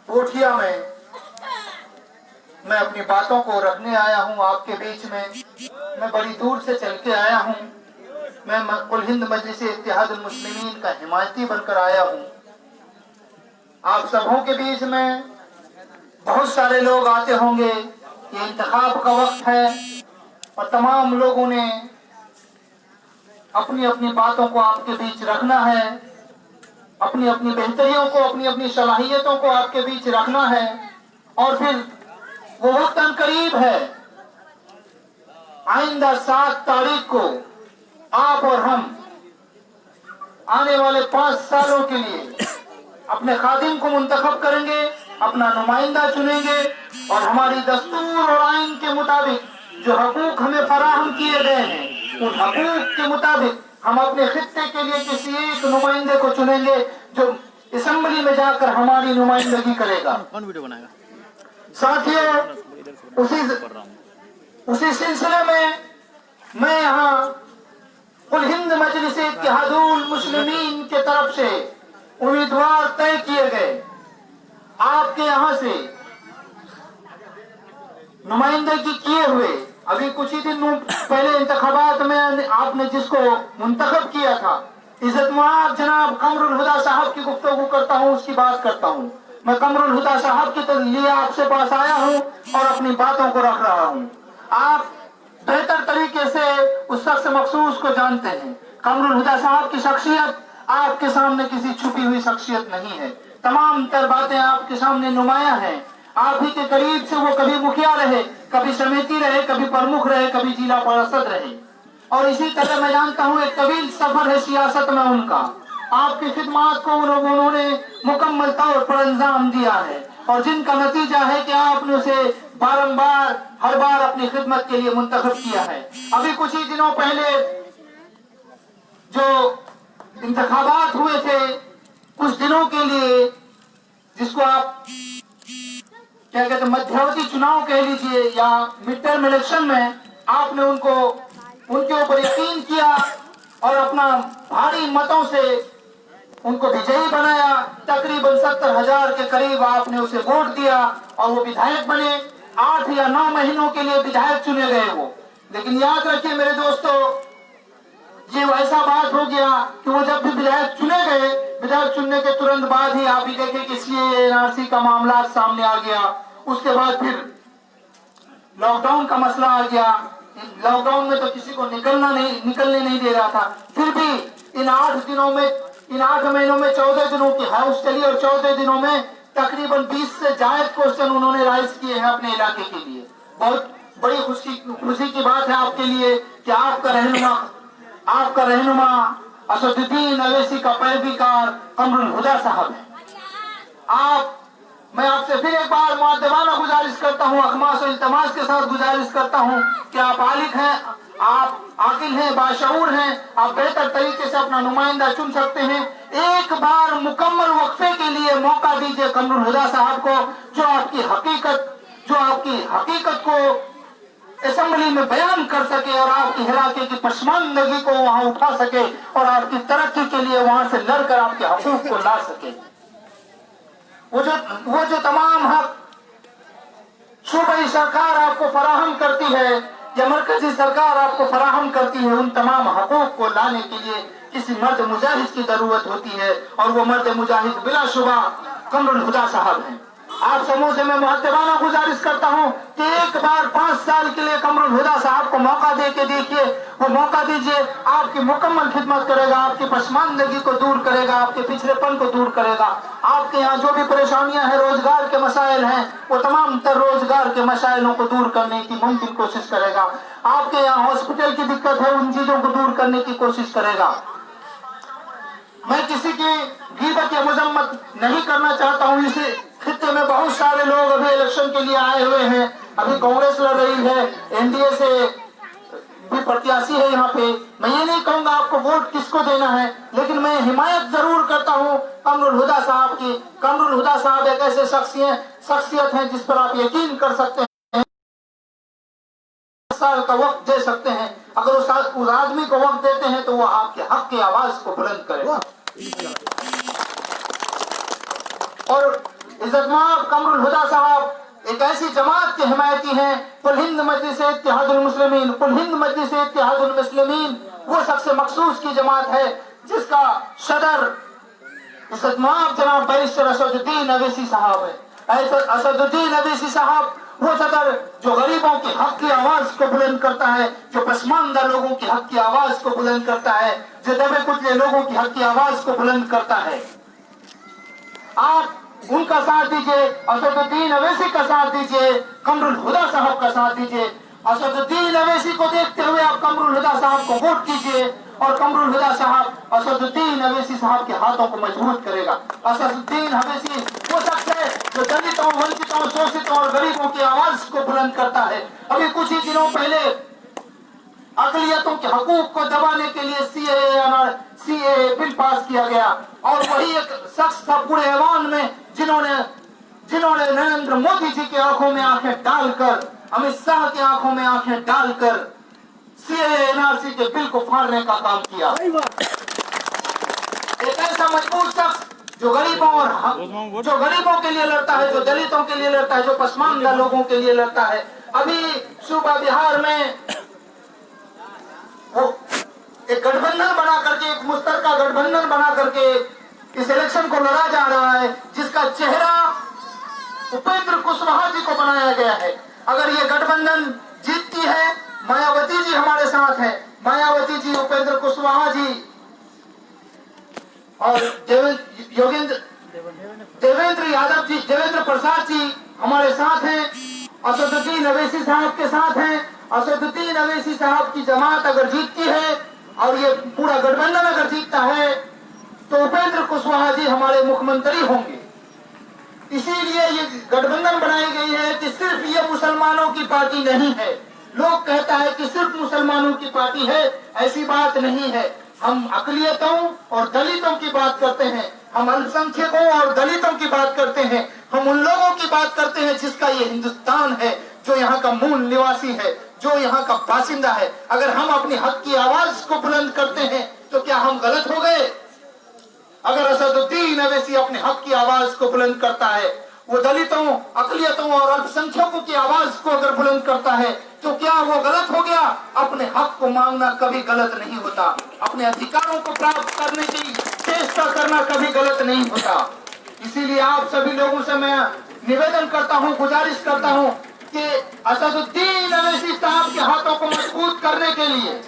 कोठिया में मैं अपनी बातों को रखने आया हूँ आपके बीच में। मैं बड़ी दूर से चल के आया हूँ। मैं कुल हिंद मजलिस इत्तेहादुल मुस्लिमीन का हिमायती बनकर आया हूँ। आप सबों के बीच में बहुत सारे लोग आते होंगे। ये इंतखाब का वक्त है और तमाम लोगों ने अपनी अपनी बातों को आपके बीच रखना है, अपनी अपनी बेहतरियों को, अपनी अपनी सलाहियतों को आपके बीच रखना है। और फिर वो वक्त करीब है। आइंदा 7 तारीख को आप और हम आने वाले 5 सालों के लिए अपने खादिम को मुंतखब करेंगे, अपना नुमाइंदा चुनेंगे और हमारी दस्तूर और आइन के मुताबिक जो हकूक हमें फराहम किए गए हैं, उन हकूक के मुताबिक हम अपने खित्ते के लिए किसी एक नुमाइंदे को चुनेंगे जो असेंबली में जाकर हमारी नुमाइंदगी करेगा। साथियों, उसी सिलसिले में मैं यहाँ कुल हिंद मजलिस इत्तेहादुल मुस्लिमीन के तरफ से उम्मीदवार तय किए गए आपके यहाँ से नुमाइंदगी किए हुए, अभी कुछ ही दिन पहले इंतखाबात में आपने जिसको मुंतखब किया था, इज्जतमाब जनाब कमरुल हुदा साहब की गुफ्तगू करता हूँ, उसकी बात करता हूँ। मैं कमरुल हुदा साहब के लिए आपसे पास आया हूँ और अपनी बातों को रख रहा हूँ। आप बेहतर तरीके से उस शख्स मखसूस को जानते हैं। कमरुल हुदा साहब की शख्सियत आपके सामने किसी छुपी हुई शख्सियत नहीं है। तमाम तर बातें आपके सामने नुमायां हैं। आप ही के करीब से वो कभी मुखिया रहे, कभी समिति रहे, कभी प्रमुख रहे, कभी जिला पार्षद रहे और इसी तरह मैं जानता हूँ एक तवील सफर है सियासत में उनका। आपकी खिदमत को उन्होंने मुकम्मल तौर पर अंजाम दिया है और जिनका नतीजा है कि आपने उसे बारंबार हर बार अपनी खिदमत के लिए मुंतखब किया है। अभी कुछ ही दिनों पहले जो इंतखाबात हुए थे, कुछ दिनों के लिए, जिसको आप क्या कहते हैं मध्यावधि चुनाव कह लीजिए या मिड टर्म इलेक्शन में, आपने उनके ऊपर यकीन किया और अपना भारी मतों से उनको विजयी बनाया। तकरीबन 70,000 के करीब आपने उसे वोट दिया और वो विधायक बने। 8 या 9 महीनों के लिए विधायक चुने गए वो। लेकिन याद रखिए मेरे दोस्तों, ये ऐसा बात हो गया कि वो जब भी विधायक चुने गए, विधायक चुनने के तुरंत बाद ही आप ही देखें कि इसलिए एनआरसी का मामला सामने आ गया। उसके बाद फिर लॉकडाउन का मसला आ गया। लॉकडाउन में तो किसी को निकलने नहीं दे रहा था। फिर भी इन 8 महीनों में 14 दिनों की हाउस चली और 14 दिनों में तकरीबन 20 से ज्यादा क्वेश्चन उन्होंने राइज किए हैं अपने इलाके के लिए। बहुत बड़ी खुशी की बात है आपके लिए कि आपका रहनुमा असदुद्दीन अवैसी का पैरवीकार कमरुल हुदा साहब है। मैं आपसे फिर एक बार मुअद्दबाना गुजारिश करता हूँ, अखमास और इल्तमास के साथ गुजारिश करता हूँ कि आप आलिक हैं, आप आकिल हैं, बाशऊर हैं, आप बेहतर तरीके से अपना नुमाइंदा चुन सकते हैं। एक बार मुकम्मल वक्फे के लिए मौका दीजिए कमरुल हुदा साहब को, जो आपकी हकीकत को असेंबली में बयान कर सके और आपकी इलाके की पसमानदगी को वहां उठा सके और आपकी तरक्की के लिए वहां से लड़कर आपके हकूक को ला सके। वो जो तमाम हक सूबाई सरकार आपको फराहम करती है या मरकजी सरकार आपको फराहम करती है, उन तमाम हकूक को लाने के लिए किसी मर्द मुजाहिद की जरूरत होती है और वो मर्द मुजाहिद बिलाशुबा कमरुल हुदा साहब हैं। आप समूह से मैं मुअद्दबाना गुजारिश करता हूँ कि एक बार 5 साल के लिए कमरुल हुदा साहब को मौका दे के देखिए। वो मौका दीजिए, आपकी मुकम्मल खिदमत करेगा, आपकी पसमानदगी को दूर करेगा, आपके पिछड़ेपन को दूर करेगा। आपके यहाँ जो भी परेशानियां हैं, रोजगार के मसाइल हैं, वो तमाम तर रोजगार के मसाइलों को दूर करने की मुमकिन कोशिश करेगा। आपके यहाँ हॉस्पिटल की दिक्कत है, उन चीजों को दूर करने की कोशिश करेगा। मैं किसी की गीबत या मजम्मत नहीं करना चाहता हूँ। इस खित्ते में बहुत सारे लोग अभी इलेक्शन के लिए आए हुए हैं। अभी कांग्रेस लड़ रही है, एनडीए से भी प्रत्याशी है यहाँ पे। मैं ये नहीं कहूंगा आपको वोट किसको देना है, लेकिन मैं हिमायत जरूर करता हूँ कमरुल हुदा साहब की। कमरुल हुदा साहब एक ऐसे शख्सियत हैं जिस पर आप यकीन कर सकते हैं। साल का वक्त दे सकते हैं, अगर उस आदमी को वक्त देते हैं तो वो आपके हक की आवाज को बुलंद करेगा। اور عزت مآب قمر الہدا صاحب ایک ایسی جماعت کے حمایتی ہیں، کل ہند مجلس اتحاد المسلمین، کل ہند مجلس اتحاد المسلمین وہ سب سے مخصوص کی جماعت ہے جس کا صدر عزت مآب جناب بیرسٹر اسد الدین اویسی صاحب ہے۔ اسد الدین اویسی صاحب وہ صدر جو غریبوں کے حق کی آواز کو بلند کرتا ہے، جو پسماندہ لوگوں کی حق کی آواز کو بلند کرتا ہے، جو دبے کچلے لوگوں کی حق کی آواز کو بلند کرتا ہے۔ آپ ان کا ساتھ دیجئے، اسد الدین اویسی کا ساتھ دیجئے، قمر الہدا صاحب کا ساتھ دیجئے۔ اسد الدین اویسی کو دیکھتے ہوئے آپ قمر الہدا صاحب کو ووٹ کیجئے، اور قمر الہدا صاحب اسد الدین اویسی صاحب کے ہاتھوں کو مضبوط کرے گا۔ اسد الدین اویسی وہ شخص ہے جو دلتوں، ونچتوں، شوشتوں اور غریبوں کی آواز کو بلند کرتا ہے۔ ابھی کچھ ہی دنوں پہلے اقلیتوں کے حقوق کو دبانے کے لیے سی اے بل پاس کیا گیا، اور وہی ایک شخص تھا پورے ایوان میں جنہوں نے نریندر مودی جی کی آنکھوں میں آنکھیں ڈال کر، امت شاہ کی آنکھوں میں آنکھیں ڈال کر سی اے این آر سی کے بل کو پھاڑنے کا کام کیا۔ ایک ایسا مضبوط شخص جو غریبوں کے لیے لڑتا ہے، جو دلتوں کے لیے لڑتا ہے، جو پسماندہ لوگوں کے لیے لڑتا ہے۔ ابھی صوبہ بہار میں ایک گٹھ بندھن بنا کر کے، ایک مشترکہ گٹھ بندھن بنا کر کے اس الیکشن کو لڑا جا رہا ہے، جس کا چہرہ اپیندر کشواہا جی کو بنایا گیا ہے۔ اگر یہ گٹھ بندھن جیتتی ہے، مایاوتی جی ہمارے ساتھ ہیں، مایاوتی جی، اپیندر کشواہا جی اور دیویندر یادو جی، دیویندر پرساد جی ہمارے ساتھ ہیں، اسد الدین اویسی صاحب کے ساتھ ہیں۔ اسد الدین اویسی صاحب کی جماعت اگر جیتتی ہے اور یہ پورا گٹھ بندھن اگر جیتتا ہے تو اپیندر کشواہا جی ہمارے مکھ منتری ہوں گے۔ اسی لیے یہ گٹھ بندھن بنائی گئی ہے کہ صرف یہ مسلمانوں کی پارٹی نہیں ہے۔ لوگ کہتا ہے کہ صرف مسلمانوں کی پارٹی ہے، ایسی بات نہیں ہے۔ ہم اقلیتوں اور دلتوں کی بات کرتے ہیں، ہم الپسنکھیکوں اور دلتوں کی بات کرتے ہیں، ہم ان لوگوں کی بات کرتے ہیں جس کا یہ ہندوستان ہے، جو یہاں کا مول نواسی ہے، جو یہاں کا باشندہ ہے۔ اگر ہم اپنی حق کی آواز کو بلند کرتے ہیں تو کیا ہم غلط ہو گئے؟ اگر اسد الدین اویسی اپنے حق کی آواز کو بلند کرتا ہے، وہ دلتوں، اقلیتوں اور الپسنکھیکوں کی آواز کو اگر بلند کرتا ہے تو کیا وہ غلط ہو گیا؟ اپنے حق کو مانگنا کبھی غلط نہیں ہوتا، اپنے ادھیکاروں کو پراپت کرنے کی چیسٹا کرنا کبھی غلط نہیں ہوتا۔ اسی لیے آپ سبھی لوگوں سے میں نویدن کرتا ہوں، گزارش کرتا ہوں کہ اسد الدین اویسی صاحب کے ہاتھوں کو مضبوط کرنے کے لیے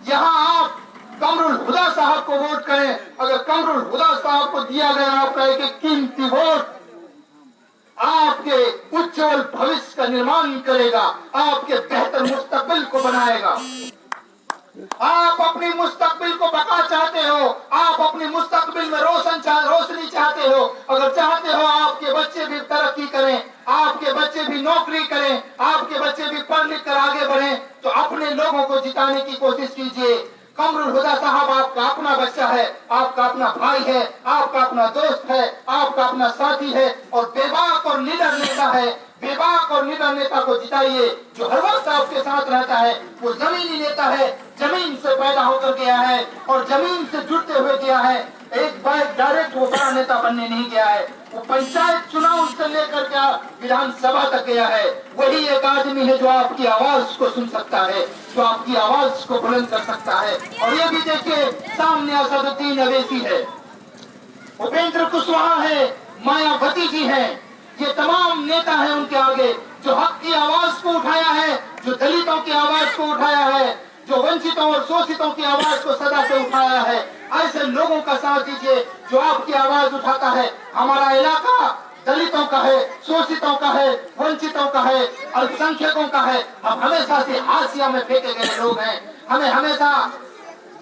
یہاں آپ قمر الہدا صاحب کو ووٹ کریں۔ اگر قمر الہدا صاحب کو دیا گیا آپ کا ایک قیمتی ووٹ آپ کے اجول بھوش کا نرمان کرے گا، آپ کے بہتر مستقبل کو بنائے گا۔ آپ اپنی مستقبل کو بقا چاہتے ہو، آپ اپنی مستقبل میں روشنی چاہتے ہو، اگر چاہتے ہو آپ کے بچے بھی ترقی کریں، آپ کے بچے بھی نوکری کریں، آپ کے بچے بھی پڑھ لکھ کر آگے بڑھیں، تو اپنے لوگوں کو جتانے کی کوشش کیجیے۔ قمر الہدا صاحب آپ کا اپنا بچہ ہے، آپ کا اپنا بھائی ہے، آپ کا اپنا دوست ہے، آپ کا اپنا ساتھی ہے، اور بے باک اور نڈر نیتا ہے۔ بے باک اور نڈر نیتا کو جتائیے جو ہر وقت آپ کے ساتھ رہتا ہے۔ وہ زمینی نیتا ہے، زمین سے پیدا ہو کر گیا ہے اور زمین سے جڑتے ہوئے گیا ہے۔ ایک بار ڈائریکٹ وہ بڑا نیتا بننے نہیں گیا ہے، وہ پنچایت چناؤ سے لے کر کے ویدھان سبھا تک گیا ہے۔ وہی ایک آدمی ہے جو آپ کی آواز کو سن سکتا ہے، جو آپ کی آواز کو بلند کر سکتا ہے۔ اور یہ بھی دیکھیے سامنے اسد الدین اویسی ہے، اپیندر کشواہا ہے، مایاوتی جی ہیں، یہ تمام نیتا ہیں ان کے آگے جو حق کی آواز کو اٹھایا ہے، جو دلتوں کی آواز کو اٹھایا ہے، جو ونچتوں اور شوشتوں کی آواز کو صدا سے اٹھایا ہے۔ ایسے لوگوں کا ساتھ دیجیے جو آپ کی آواز اٹھاتا ہے۔ ہمارا علاقہ دلتوں کا ہے، شوشتوں کا ہے، ونچتوں کا ہے، الپسنکھیکوں کا ہے۔ ہم ہمیشہ سے حاشیہ میں پھینکے گئے لوگ ہیں، ہمیں ہمیشہ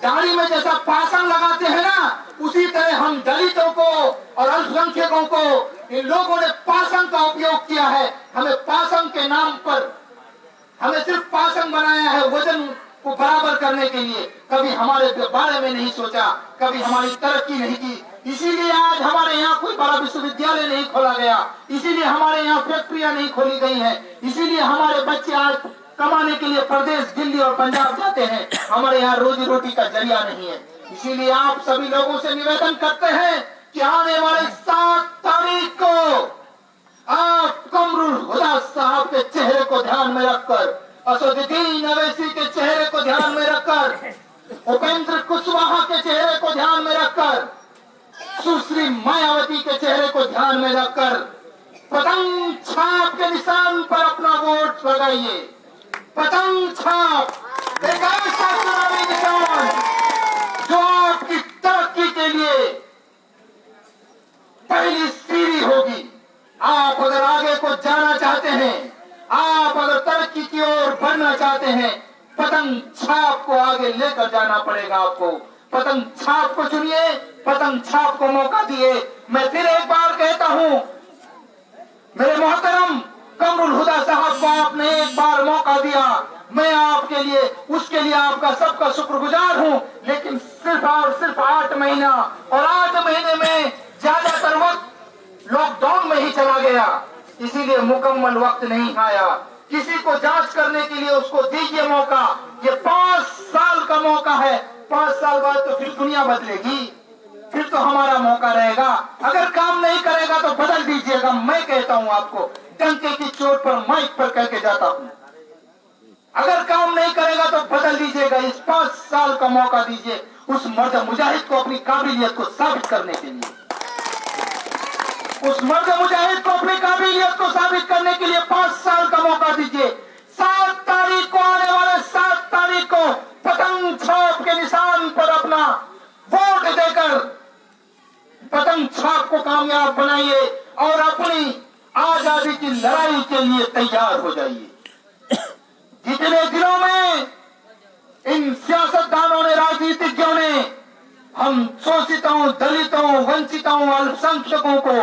داڑھی میں جیسا پاسن لگاتے ہیں نا، اسی طرح ہم دلتوں کو اور الپسنکھیکوں کو ان لوگوں نے پاسن کا اپیوگ کیا ہے۔ ہمیں پاسن کے نام پر ہمیں صرف پاسن بنایا ہے وزن کو برابر کرنے کے لیے، کبھی ہمارے بارے میں نہیں سوچا، کبھی ہماری ترقی نہیں کی۔ اسی لیے آج ہمارے یہاں کوئی بڑا وشودیالیہ نہیں کھولا گیا، اسی لیے ہمارے یہاں فیکٹریاں نہیں کھولی گئی ہیں، اسی لیے ہمارے بچے آج کمانے کے لیے پردیش، دلی اور پنجاب جاتے ہیں، ہمارے یہاں روزی روٹی کا ذریعہ نہیں ہے۔ اسی لیے آپ سبھی لوگوں سے نویدن کرتے ہیں کہ آنے والے 7 के चेहरे को ध्यान में रखकर, असदुद्दीन अवैसी के चेहरे को ध्यान में रखकर, उपेंद्र कुशवाहा के चेहरे को ध्यान में रखकर, सुश्री मायावती के चेहरे को ध्यान में रखकर पतंग छाप के निशान पर अपना वोट लगाइए। पतंग छाप एक ऐसा चुनावी निशान जो आपकी तरक्की के लिए पहली सीढ़ी होगी। आप अगर आगे को जाना चाहते हैं, आप अगर तरक्की की ओर बढ़ना चाहते हैं, पतंग छाप को आगे लेकर जाना पड़ेगा आपको। पतंग छाप को चुनिए, पतंग छाप को मौका दिए। मैं फिर एक बार कहता हूं, मेरे मोहतरम कमरुल हुदा साहब को आपने एक बार मौका दिया, मैं आपके लिए उसके लिए आपका सबका शुक्रगुजार हूं। लेकिन सिर्फ और सिर्फ 8 महीना, और 8 महीने में ज्यादातर वक्त लॉकडाउन में ही चला गया, इसीलिए मुकम्मल वक्त नहीं आया। किसी को जांच करने के लिए उसको दीजिए मौका। ये 5 साल का मौका है, 5 साल बाद तो फिर दुनिया बदलेगी, फिर तो हमारा मौका रहेगा। अगर काम नहीं करेगा तो बदल दीजिएगा। मैं कहता हूं आपको, डंके की चोट पर माइक पर कह के जाता हूं, अगर काम नहीं करेगा तो बदल दीजिएगा। इस 5 साल का मौका दीजिए उस मर्द मुजाहिद को अपनी काबिलियत को साबित करने के लिए, उस मर्द मुजाहिद को अपनी काबिलियत को साबित करने के लिए 5 साल का मौका दीजिए। 7 तारीख को, आने वाले 7 तारीख को पतंग छाप के निशान पर अपना वोट देकर पतंग छाप को कामयाब बनाइए और अपनी आजादी की लड़ाई के लिए तैयार हो जाइए। जितने दिनों में इन सियासतदानों ने, राजनीतिज्ञों ने हम शोषितों, दलितों, वंचितों, अल्पसंख्यकों को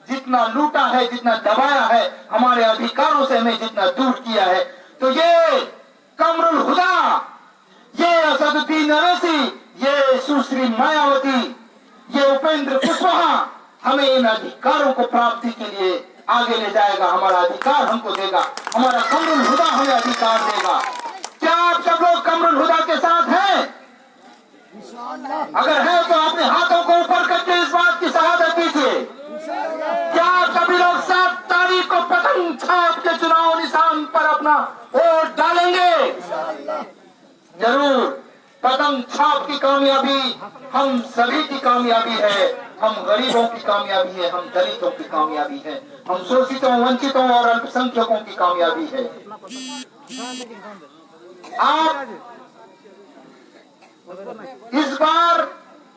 जितना लूटा है, जितना दबाया है, हमारे अधिकारों से हमें जितना दूर किया है, तो ये कमरुल हुदा, ये असदुद्दीन अवैसी, ये सुश्री मायावती, ये उपेंद्र कुशवाहा हमें इन अधिकारों को प्राप्ति के लिए आगे ले जाएगा। हमारा अधिकार हमको देगा, हमारा कमरुल हुदा हमें अधिकार देगा। क्या आप सब लोग कमरुल हुदा के साथ हैं? अगर है तो अपने हाथों को ऊपर करके इस बात की शहादत दीजिए। क्या आप सभी लोग 7 तारीख को पतंग छाप के चुनाव निशान पर अपना वोट डालेंगे? जरूर। पतंग छाप की कामयाबी हम सभी की कामयाबी है, हम गरीबों की कामयाबी है, हम दलितों की कामयाबी है, हम शोषितों, वंचितों और अल्पसंख्यकों की कामयाबी है। आप इस बार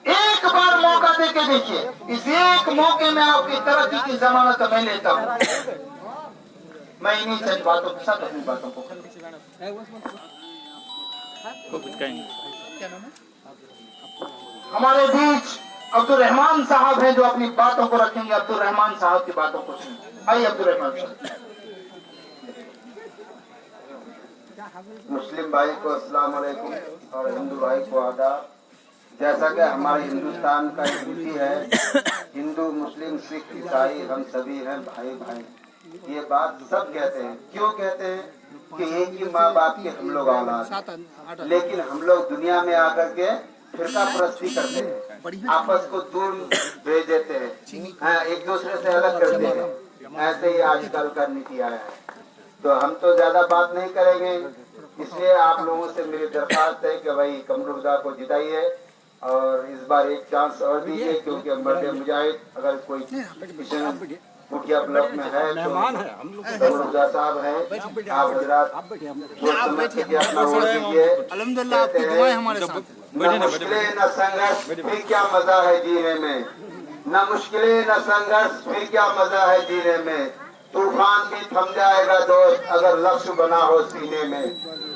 एक बार मौका देके देखिए, इस एक मौके में आपकी तरक्की की जमानत मैं लेता हूं। मैं इन्हीं चंद बातों के साथ अपनी बातों को हमारे बीच अब्दुल रहमान साहब हैं जो अपनी बातों को रखेंगे। अब्दुल रहमान साहब की बातों को सुनिए। आइए अब्दुल रहमान साहब। मुस्लिम भाई को अस्सलाम वालेकुम और हिंदू भाई को आदाब। जैसा कि हमारे हिंदुस्तान का एक नीति है, हिंदू, मुस्लिम, सिख, ईसाई हम सभी हैं भाई भाई। ये बात सब कहते हैं। क्यों कहते हैं? कि एक ही माँ बाप के हम लोग औलाद, लेकिन हम लोग दुनिया में आकर के फिरका परस्ती करते हैं, आपस को दूर भेज देते हैं, एक दूसरे से अलग करते हैं। ऐसे ही आजकल का नीति आया है। तो हम तो ज्यादा बात नहीं करेंगे, इसलिए आप लोगों से मेरी दरख्वास्त है कि भाई कमरुल हुदा को जिताइए और इस बार एक चांस और दीजिए, क्योंकि मर्द मुजाहिद अगर कोई मुखिया ब्लॉक में है तो कमरुल हुदा साहब है। आप हजरात समझ के अपना वोट दीजिए। न मुश्किलें न संघर्ष फिर क्या मजा है जीने में, न मुश्किलें न संघर्ष फिर क्या मजा है जीने में। तूफान भी थम जाएगा दोस्त अगर लक्ष्य बना हो सीने में।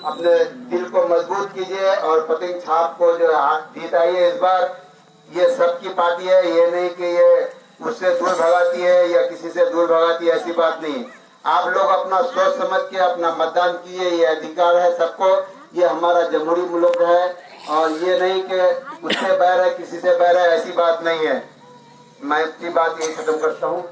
अपने दिल को मजबूत कीजिए और पतंग छाप को जो जीताइए इस बार। ये सबकी पार्टी है, ये नहीं कि ये उससे दूर भगाती है या किसी से दूर भगाती है, ऐसी बात नहीं। आप लोग अपना सोच समझ के अपना मतदान कीजिए, ये अधिकार है सबको। ये हमारा जमहूरी मुल्क है और ये नहीं कि उससे बैर है, किसी से बैर है, ऐसी बात नहीं है। मैं अपनी बात यही खत्म करता हूँ।